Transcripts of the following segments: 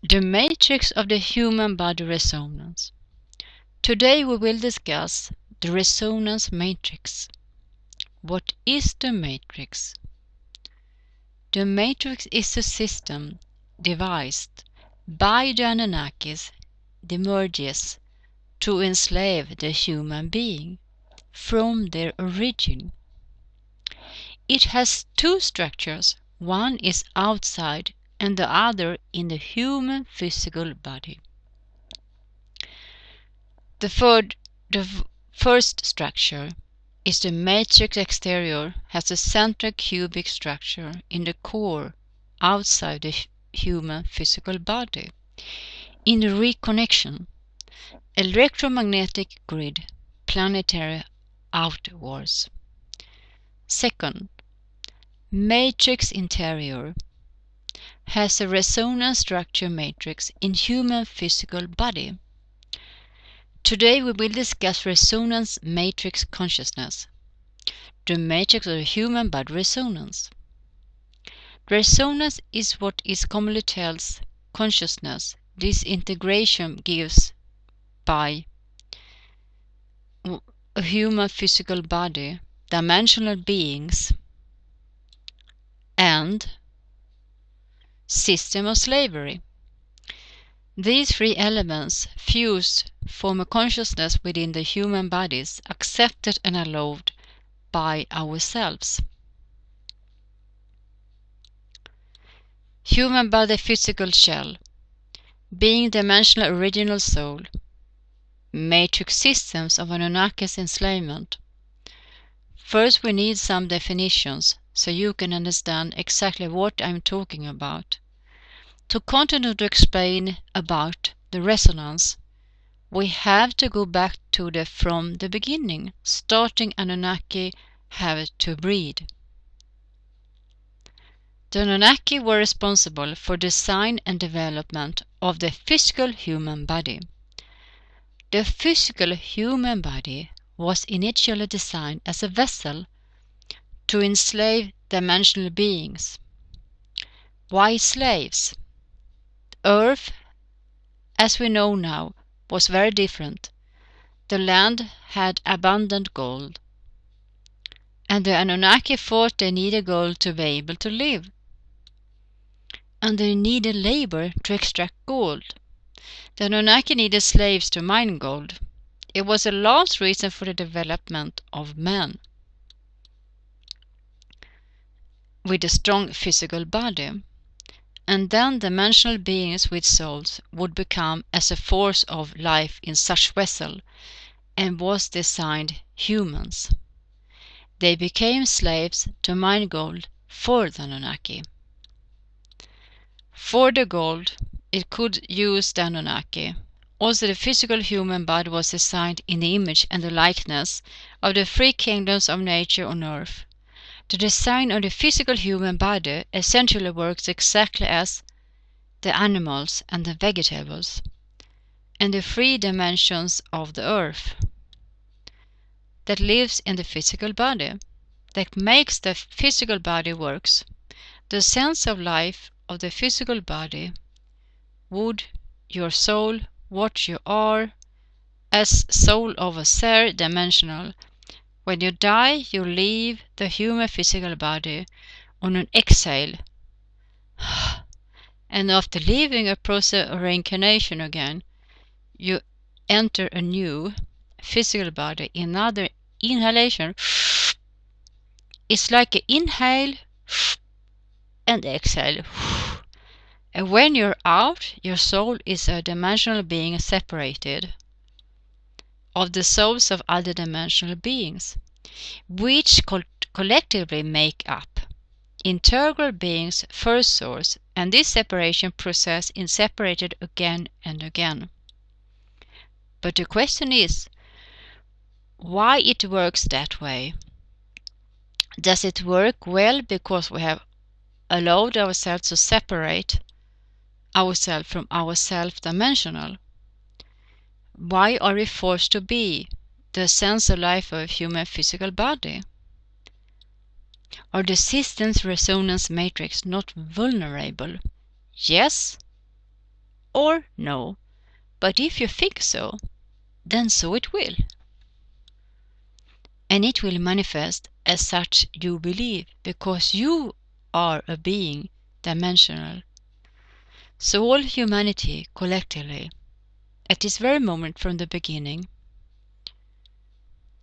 The matrix of the human body resonance. Today we will discuss the resonance matrix. What is the matrix? The matrix is a system devised by the Anunnakis, the merges, to enslave the human being from their origin. It has two structures. One is outside and the other in the human physical body. The first structure is the matrix exterior, has a central cubic structure in the core outside the human physical body. In the reconnection, electromagnetic grid, planetary outwards. Second, matrix interior has a resonance structure matrix in human physical body. Today we will discuss resonance matrix consciousness, the matrix of the human body resonance. Resonance is what is commonly tells consciousness. This integration gives by a human physical body, dimensional beings, and system of slavery. These three elements fused form a consciousness within the human bodies, accepted and allowed by ourselves. Human body physical shell, being dimensional original soul, matrix systems of Anunnakis enslavement. First we need some definitions so you can understand exactly what I'm talking about. To continue to explain about the resonance, we have to go back to from the beginning, starting Anunnaki have to breed. The Anunnaki were responsible for design and development of the physical human body. The physical human body was initially designed as a vessel to enslave dimensional beings. Why slaves? Earth, as we know now, was very different. The land had abundant gold, and the Anunnaki thought they needed gold to be able to live, and they needed labor to extract gold. The Anunnaki needed slaves to mine gold. It was the last reason for the development of man with a strong physical body. And then dimensional beings with souls would become as a force of life in such vessel, and was designed humans. They became slaves to mine gold for the Anunnaki. For the gold, it could use the Anunnaki. Also the physical human body was designed in the image and the likeness of the three kingdoms of nature on earth. The design of the physical human body essentially works exactly as the animals and the vegetables, and the three dimensions of the earth that lives in the physical body, that makes the physical body works. The sense of life of the physical body would your soul, what you are, as soul of a third dimensional. When you die, you leave the human physical body on an exhale, and after leaving a process of reincarnation again, you enter a new physical body. Another inhalation. It's like an inhale and exhale. And when you're out, your soul is a dimensional being separated of the souls of other dimensional beings, which collectively make up integral beings' first source, and this separation process is separated again and again. But the question is, why it works that way? Does it work well because we have allowed ourselves to separate ourselves from our self-dimensional? Why are we forced to be the sense of life of a human physical body? Are the system's resonance matrix not vulnerable? Yes, or no. But if you think so, then so it will. And it will manifest as such you believe, because you are a being dimensional. So all humanity collectively, at this very moment from the beginning,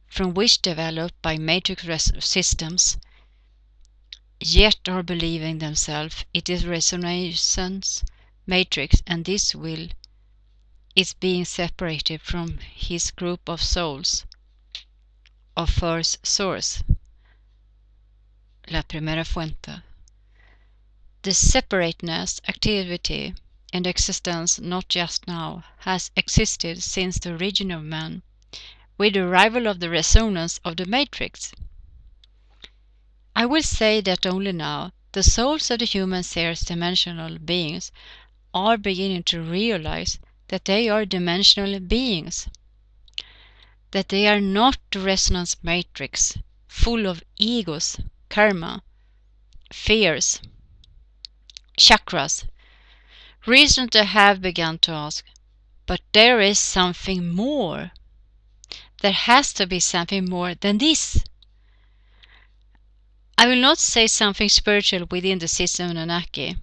from which developed by matrix systems, yet are believing themselves it is resonance matrix, and this will is being separated from his group of souls of first source, la primera fuente. The separateness, activity, and existence not just now has existed since the origin of man, with the arrival of the resonance of the matrix. I will say that only now the souls of the human seers dimensional beings are beginning to realize that they are dimensional beings, that they are not the resonance matrix full of egos, karma, fears, chakras. Recently have begun to ask, but there is something more. There has to be something more than this. I will not say something spiritual within the system of Anunnaki.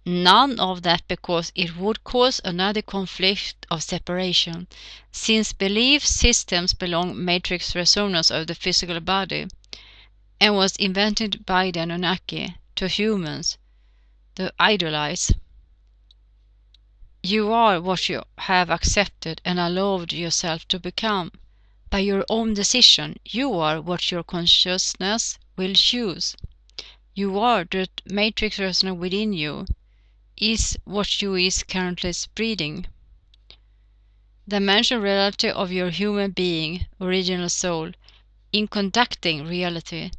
None of that, because it would cause another conflict of separation, since belief systems belong matrix resonance of the physical body, and was invented by the Anunnaki to humans to idolize. You are what you have accepted and allowed yourself to become. By your own decision, you are what your consciousness will choose. You are the matrix resonance within you, is what you is currently spreading. The mentioned reality of your human being, original soul, in conducting reality,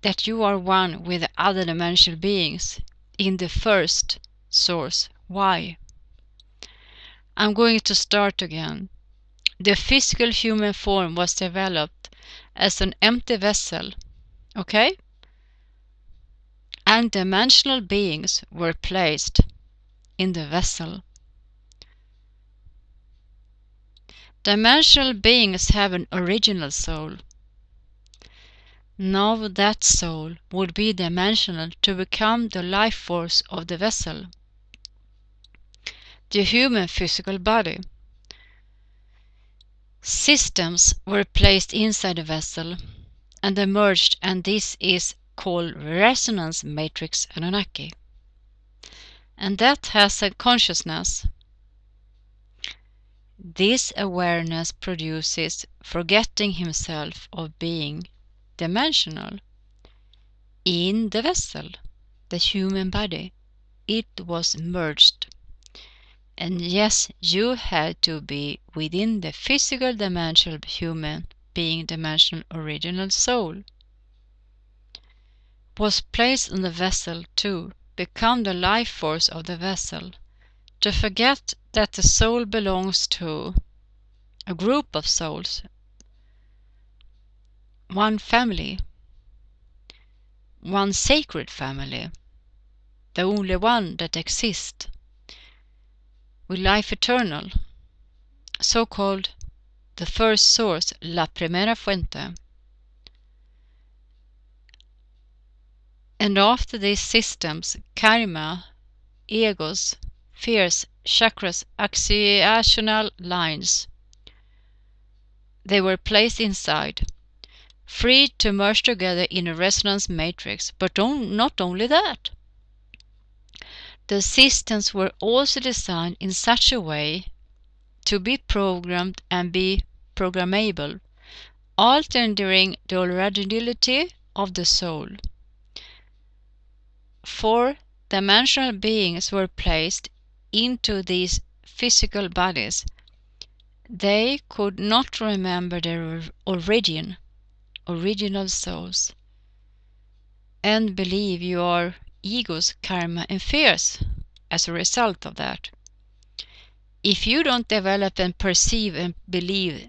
that you are one with the other dimensional beings, in the first source. Why? I'm going to start again. The physical human form was developed as an empty vessel, okay? And dimensional beings were placed in the vessel. Dimensional beings have an original soul. Now that soul would be dimensional to become the life force of the vessel, the human physical body. Systems were placed inside the vessel and emerged, and this is called resonance matrix Anunnaki. And that has a consciousness. This awareness produces forgetting himself of being dimensional in the vessel, the human body. It was merged. And yes, you had to be within the physical dimensional human being dimensional original soul. Was placed in the vessel to become the life force of the vessel, to forget that the soul belongs to a group of souls, one family, one sacred family, the only one that exists, with life eternal, so-called the first source, la primera fuente. And after these systems, karma, egos, fears, chakras, axial lines, they were placed inside, free to merge together in a resonance matrix. But not only that. The systems were also designed in such a way to be programmed and be programmable, altering the originality of the soul. 4 dimensional beings were placed into these physical bodies. They could not remember their original souls, and believe you are egos, karma, and fears as a result of that. If you don't develop and perceive and believe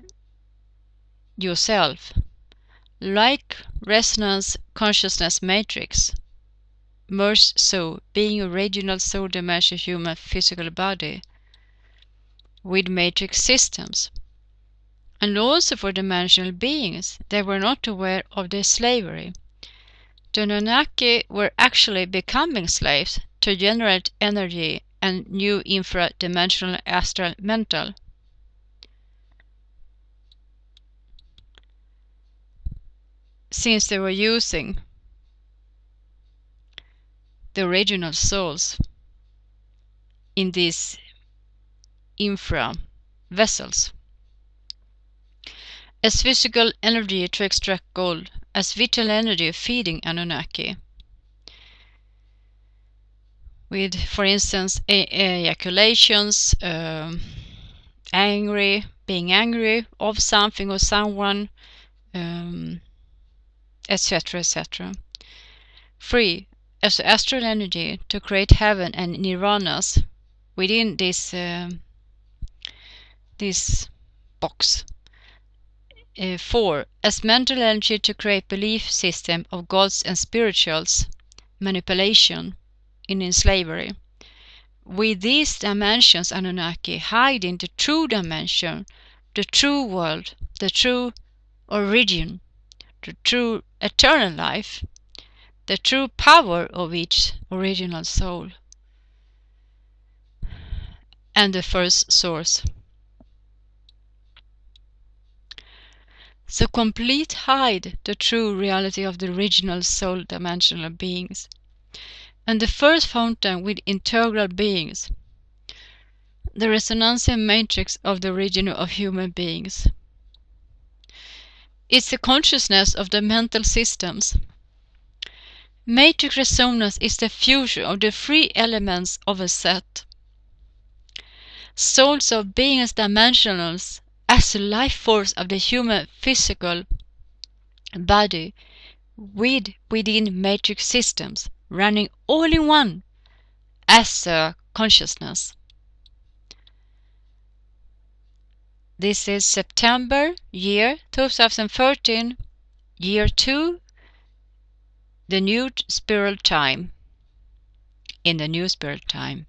yourself like resonance consciousness matrix, merged so, being a regional soul dimension human physical body with matrix systems. And also for dimensional beings, they were not aware of their slavery. The Anunnaki were actually becoming slaves to generate energy and new infra-dimensional astral mental. Since they were using the original souls in these infra vessels as physical energy to extract gold, as vital energy feeding Anunnaki. With, for instance, ejaculations, being angry of something or someone, etc., etc. Free as astral energy to create heaven and nirvanas within this box. 4. As mental energy to create belief system of gods and spirituals, manipulation in slavery. With these dimensions, Anunnaki hiding the true dimension, the true world, the true origin, the true eternal life, the true power of each original soul, and the first source. So complete hide the true reality of the original soul dimensional beings, and the first fountain with integral beings, the resonancy matrix of the original of human beings. It's the consciousness of the mental systems. Matrix resonance is the fusion of the three elements of a set. Souls of beings dimensionals as the life force of the human physical body within matrix systems, running all in one as a consciousness. This is September, year 2013, year 2, the new spiral time. In the new spiral time.